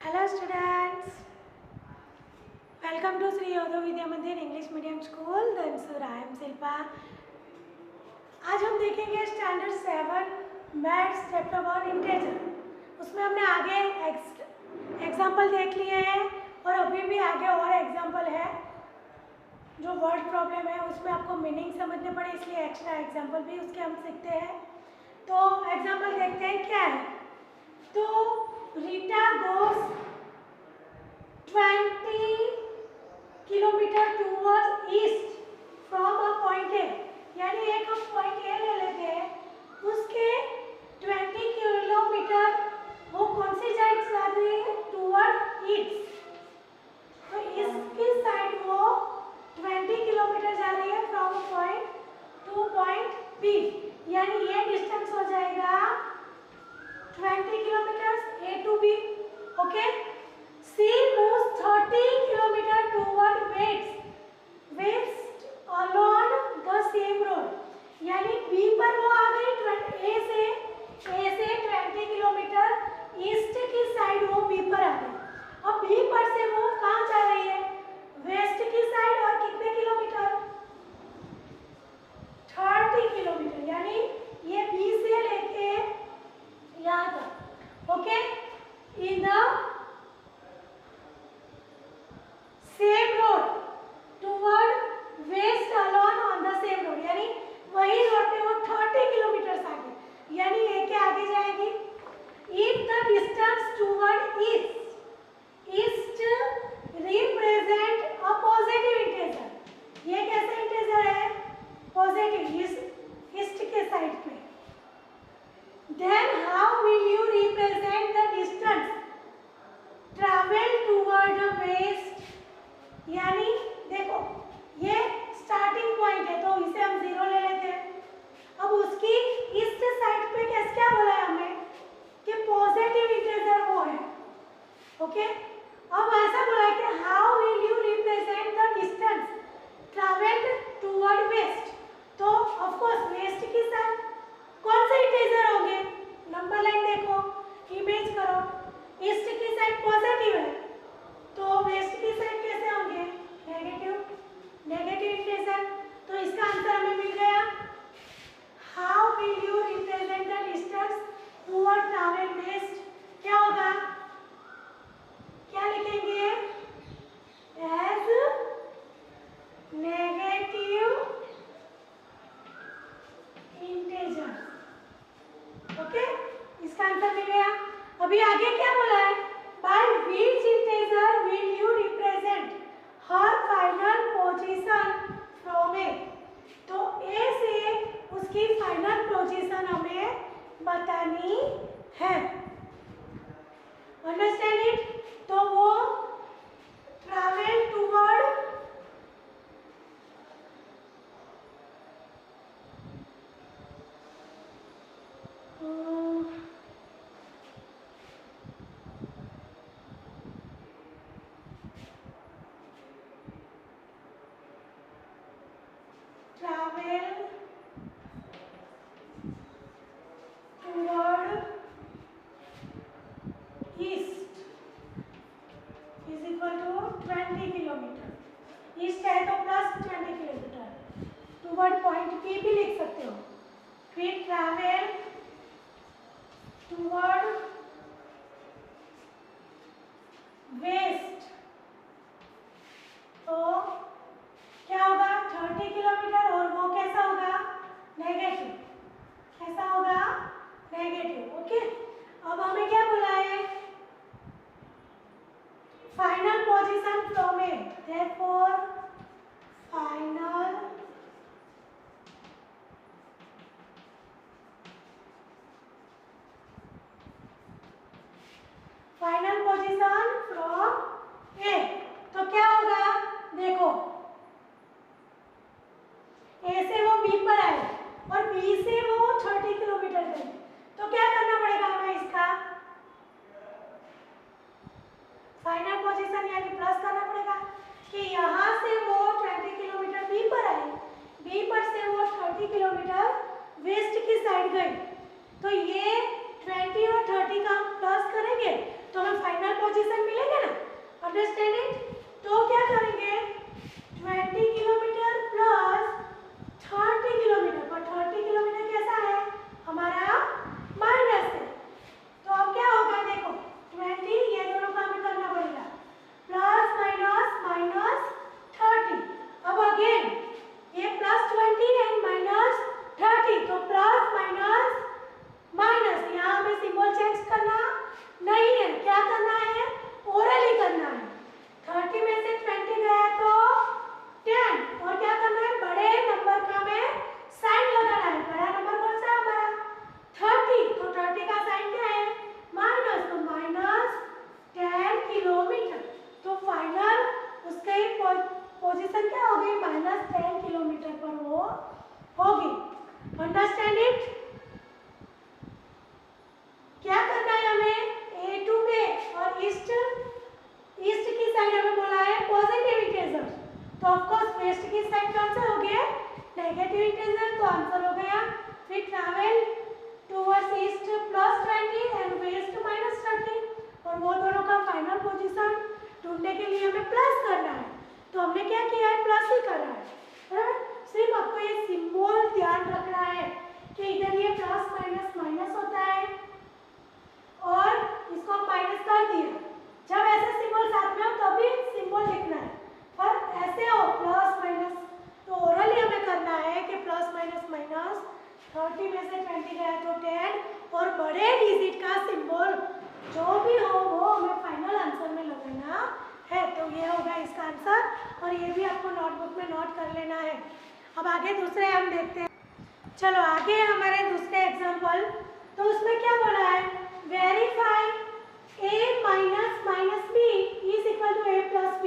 Hello students, welcome to Sri Yodha Vidya Mandir English Medium School. Then sir, I am Silpa. आज हम देखेंगे standard 7 maths chapter 1 integer. उसमें हमने आगे example देख लिए हैं और अभी भी आगे और एग्जाम्पल है जो वर्ड प्रॉब्लम है उसमें आपको मीनिंग समझने पड़े, इसलिए एक्स्ट्रा एग्जाम्पल भी उसके हम सीखते हैं। तो एग्जाम्पल देखते हैं क्या है। तो Rita goes 20 kilometre towards east from a point A, यानी एक हम पॉइंट A ले लेते हैं, उसके 20 किलोमीटर वो कौन सी साइड जा रही है? Toward east. तो इसकी साइड वो 20 किलोमीटर जा रही है from point two point B, यानी ये डिस्टेंस हो जाएगा 20 kilometers A to B. Okay. She moves 30 kilometer toward west along the same road. यानी B पर वो आ गई A से 20 किलोमीटर ईस्ट की साइड वो B पर आ गई। अब B पर से वो कहाँ जा रही है? वेस्ट की साइड, और कितने किलोमीटर? 30 किलोमीटर, यानी ये B से लेके यहाँ तक। Okay, in the same road toward west alone on the same road, यानी वही रोड पे वो 30 किलोमीटर आगे, यानी ये के आगे जाएगी। If the distance toward east represent a positive integer, ये कैसा इंटीजर है? पॉजिटिव, ईस्ट के साइड पे। Then how will you represent the distance travel toward the west? यानी देखो ये स्टार्टिंग पॉइंट है तो इसे हम 0 ले लेते हैं। अब उसकी ईस्ट साइड पे क्या बोला है हमें कि पॉजिटिव इंटीजर वो है। ओके, अब ऐसा बोला है कि how will you represent the distance travel toward west? तो ऑफ कोर्स वेस्ट की साइड कौन से इंटीजर होंगे? नंबर लाइन देखो, इमेज करो, ईस्ट की साइड पॉजिटिव है तो वेस्ट की साइड कैसे होंगे? Negative integer. तो इसका आंसर हमें मिल गया। How will you represent the distance toward travel west? क्या होगा? क्या लिखेंगे? As negative integer. ओके, इसका आंसर मिल गया। अभी आगे क्या बोला है? By which integer will you represent her final position from A? तो ए से उसकी फाइनल पोजीशन हमें बतानी है। Understand it? तो वो travel toward east is equal to 20 kilometre. East है तो plus 20 kilometre toward point B भी लिख सकते हो। फिर ट्रैवल टूवर्ड वेस्ट, तो क्या होगा? 30 किलोमीटर, और वो कैसा होगा? नेगेटिव। कैसा होगा? नेगेटिव। ओके, अब हमें क्या बोला है? Final position from A, therefore final position from A. तो क्या होगा? देखो ए से वो बी पर आए और बी से वो 30 किलोमीटर गए, तो क्या करना पड़ेगा हमें? इसका फाइनल पोजीशन यानी प्लस करना पड़ेगा कि यहाँ से वो 20 किलोमीटर बी पर आए, बी पर से वो 30 किलोमीटर वेस्ट की साइड गए, तो ये 20 और 30 का हम प्लस करेंगे तो हमें फाइनल पोजीशन -10 किलोमीटर पर वो होगी। Understand it? क्या करना है हमें? A2 में और ईस्ट की साइड हमें बोला है पॉजिटिव इंटीजर, तो ऑफ कोर्स वेस्ट की साइड कौन सा हो गया? नेगेटिव इंटीजर, तो आंसर हो गया we travel towards east +20 and west -30, और वो दोनों का फाइनल पोजीशन ढूंढने के लिए हमें प्लस करना है, तो हमने क्या किया है? प्लस ही करा है। सिर्फ आपको ये सिंबल ध्यान रखना है कि इधर ये प्लस माइनस माइनस होता है और इसको हम माइनस कर दिए। जब ऐसे सिंबल साथ में हो तभी सिंबल लिखना है, पर ऐसे हो प्लस माइनस, तो ओरली हमें करना है कि प्लस माइनस माइनस 30 में से 20 गया तो 10, और बड़े डिजिट का सिंबल जो भी हो वो हमें फाइनल आंसर में लगाना है। तो ये होगा इसका आंसर, और ये भी आपको नोटबुक में नोट कर लेना है। अब आगे दूसरे हम देखते हैं। चलो आगे हमारे दूसरे एग्जाम्पल, तो उसमें क्या बोला है? Verify a minus minus b is equal to a plus b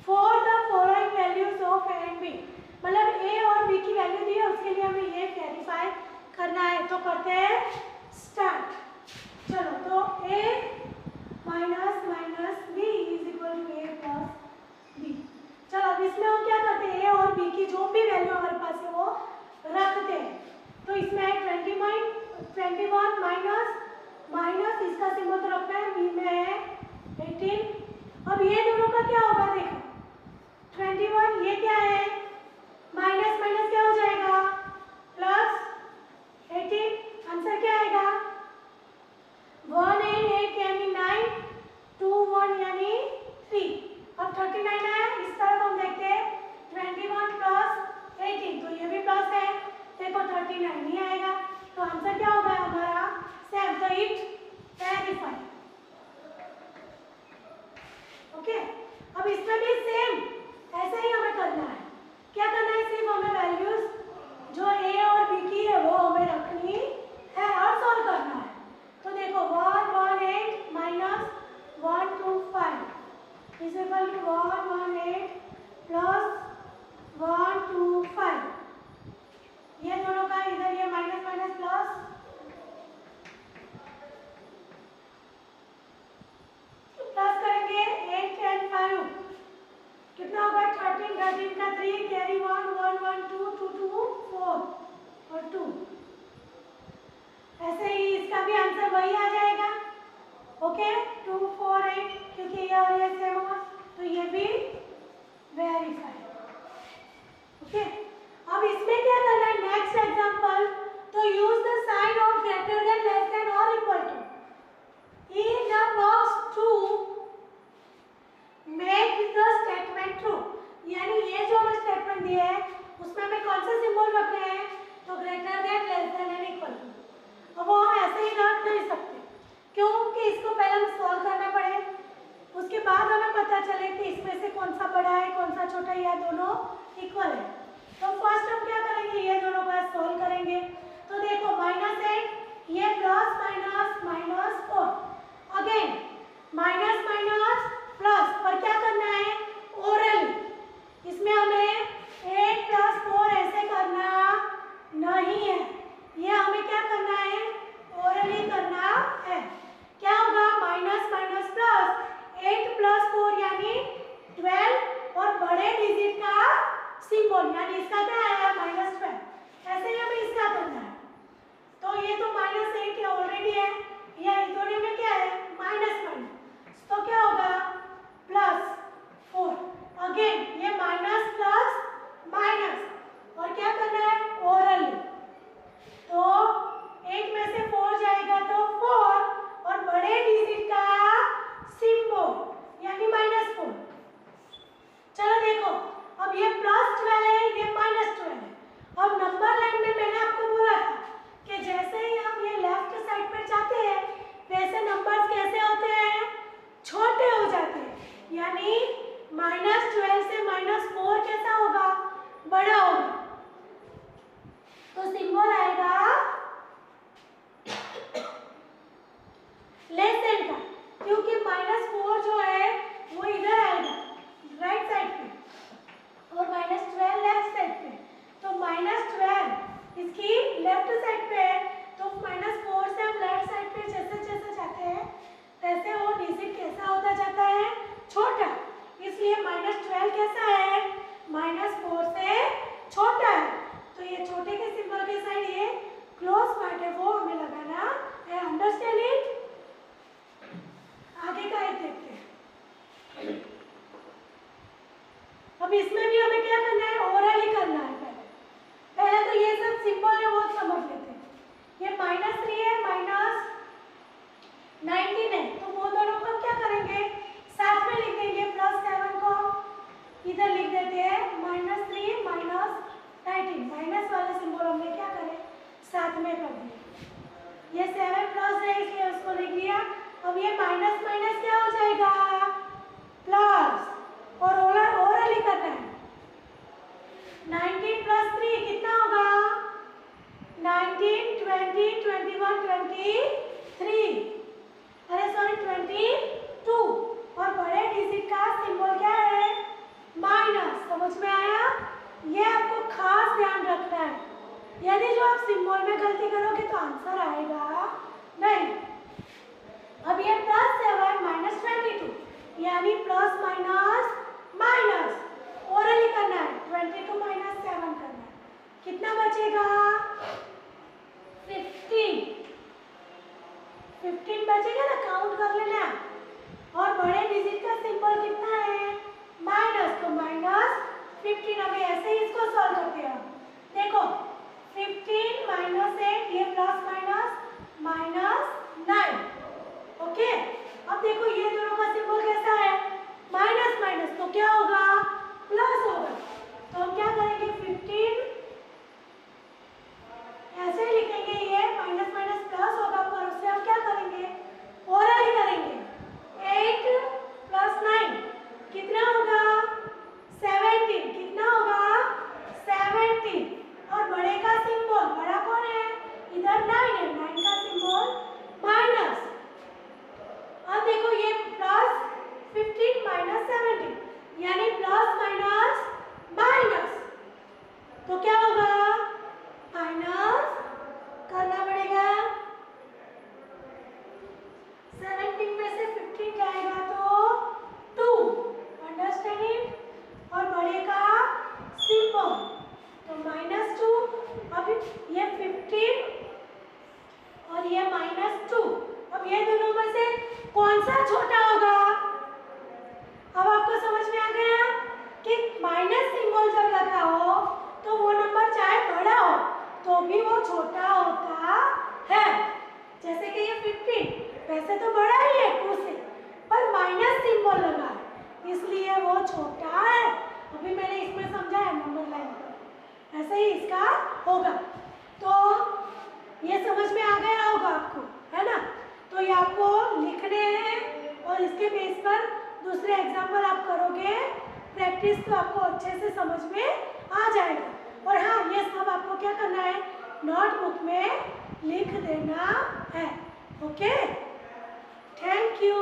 for the following values of a and b। मतलब a और b की वैल्यू दी है, उसके लिए हमें ये वेरीफाई करना है। तो करते हैं स्टार्ट। चलो तो a minus minus b is equal to a plus b। चलो अब इसमें हम क्या करते हैं? a और b की जो भी वैल्यू हमारे पास है वो रखते हैं। तो इसमें है 21 माइनस माइनस इसका सिंबल तो रखना है, b में है 18। अब ये दोनों का क्या होगा? देखो 21 ये क्या है? माइनस माइनस क्या हो जाएगा? प्लस 18। आंसर क्या आएगा? 1 and 8 यानी 9, 2 1 यानी 3। अब 39 आया, इस तरफ हम देखते हैं 21 प्लस 18, तो ये भी प्लस है, देखो 39 नहीं आएगा, तो आंसर क्या होगा हमारा? 7। तो इट वेरीफाई। ओके, अब इसमें भी सेम ऐसे ही हमें करना है। क्या करना है? सिर्फ हमें वैल्यूज जो a और b की है वो हमें रखनी है और सॉल्व करना है। तो देखो 118 minus 125 is equal to 118 plus 125। ये दोनों का इधर ये माइनस माइनस प्लस, प्लस करेंगे 8 एंड 5 कितना होगा? 13 13 का 3 कैरी 1 1 1 2 2 2 4 और 2। ऐसे ही इसका भी आंसर वही आ जाएगा। ओके 2 4 8, क्योंकि ये और ये सेम होगा, तो ये भी वेरीफाई। ओके, अब इसमें क्या करना है? नेक्स्ट एग्जांपल, तो use the sign of greater than less than और equal to in the box to make the statement true. यानी ये जो हमें स्टेटमेंट दिया है उसमें हमें कौन सा सिंबल रखना है? तो greater than less than and equal to. अब वो हम ऐसे ही रख नहीं सकते, क्योंकि इसको पहले हमें सॉल्व करना पड़े, उसके बाद हमें पता चले कि इसमें से कौन सा बड़ा है कौन सा छोटा है, या दोनों इक्वल है। तो फर्स्ट हम क्या करेंगे? ये दोनों का सॉल्व करेंगे। तो देखो -8 ये plus minus minus 4, again minus minus plus, पर क्या करना है? ओरली। इसमें हमें 8 प्लस 4 ऐसे करना नहीं है, ये हमें क्या करना है? ओरली करना है। क्या होगा? माइनस माइनस प्लस 8 प्लस 4 यानी 12, और बड़े डिजिट का सिंबल यानी इसका क्या आया? -12। ऐसे ही हमें इसका करना है। तो ये तो -8 ऑलरेडी है, या इन दोनों में क्या है? माइनस माइनस, तो क्या होगा? +4। अगेन ये माइनस प्लस माइनस, और क्या करना है? ओरली। तो 8 में से 4 जाएगा तो 4, और बड़े डिजिट का सिंबल यानी -4। चलो देखो, अब ये +12 है, ये -12 है। अब नंबर लाइन में मैंने आपको बोला था कि जैसे ही हम ये लेफ्ट साइड पर जाते हैं वैसे नंबर्स कैसे होते हैं? छोटे हो जाते हैं, यानी -12 से -4 कैसा होगा? बड़ा होगा। तो सिंबल आएगा लेस देन का, क्योंकि -4 जो है वो इधर आएगा राइट साइड पे, और -12 कैसा है? -4 से छोटा है, तो ये छोटे के सिंबल के साइड ये क्लोज पार्ट है वो हमें लगाना है। Understand it? आगे का एक देखते हैं। अब इसमें भी हमें क्या करना है? ओरली करना है। पहले तो ये सब सिंपल है वो समझ लेते हैं। ये -3 है, -19 है, तो वो दोनों को क्या करेंगे? साथ में लिख देंगे। +7 को इधर लिख देते हैं -3 -19। माइनस वाले सिंबल हमने क्या करे? साथ में कर दिया। ये 7 प्लस है इसलिए उसको लिख लिया। अब ये माइनस माइनस क्या हो जाएगा? प्लस, और ओरली करना है। 19 + 3 कितना होगा? 19, 20, 21, 23, अरे सॉरी 22। और बड़े डिजिट का सिंबल क्या है? माइनस। समझ में आया? ये आपको खास ध्यान रखना है, यदि जो आप सिंबल में गलती करोगे तो आंसर आएगा नहीं। अब ये +7 -22 यानी प्लस माइनस माइनस, ओरली करना है। 22 - 7 करना है, कितना बचेगा? 15 बचेगा ना, काउंट कर लेना। और बड़े डिजिट का सिंबल कितना है? माइनस, तो -15। अभी ऐसे ही इसको सॉल्व करते हैं। देखो 15 - 8 ये प्लस माइनस -9। ओके, अब देखो ये दोनों का सिंबल कैसा है? माइनस माइनस, तो क्या होगा? प्लस होगा। तो हम क्या करेंगे? 15 ऐसे ही लिखेंगे, ये माइनस माइनस प्लस होगा, पर उससे हम क्या करेंगे? ओरली करेंगे। 8 + 9 कितना होगा? 17। कितना होगा? 17। और बड़े का सिंबल, बड़ा कौन है? इधर 9 है, 9 का सिंबल माइनस। अब देखो ये +15 - 17 यानी प्लस माइनस माइनस, तो क्या होगा? माइनस करना पड़ेगा। 17 में से 15 जाएगा तो 2। Understand it? और बड़े का सिंबल तो -2। अब ये 15 और ये -2। अब ये दोनों में से कौन सा छोटा होगा? अब आपको समझ में आ गया कि माइनस सिंबल जब लगा हो तो वो नंबर चाहे बड़ा हो तो भी वो छोटा होता है। जैसे कि ये 15 वैसे तो बड़ा ही है 2 से, पर माइनस सिंबल लगा है इसलिए वो छोटा है। अभी मैंने इसमें समझाया नंबर लाइन पर, ऐसे ही इसका होगा। तो ये समझ में आ गया होगा आपको, है ना? तो ये आपको लिखने हैं और इसके बेस पर दूसरे एग्जाम्पल आप करोगे प्रैक्टिस, तो आपको अच्छे से समझ में आ जाएगा। और हाँ, ये सब आपको क्या करना है? नोटबुक में लिख देना है। Okay, thank you.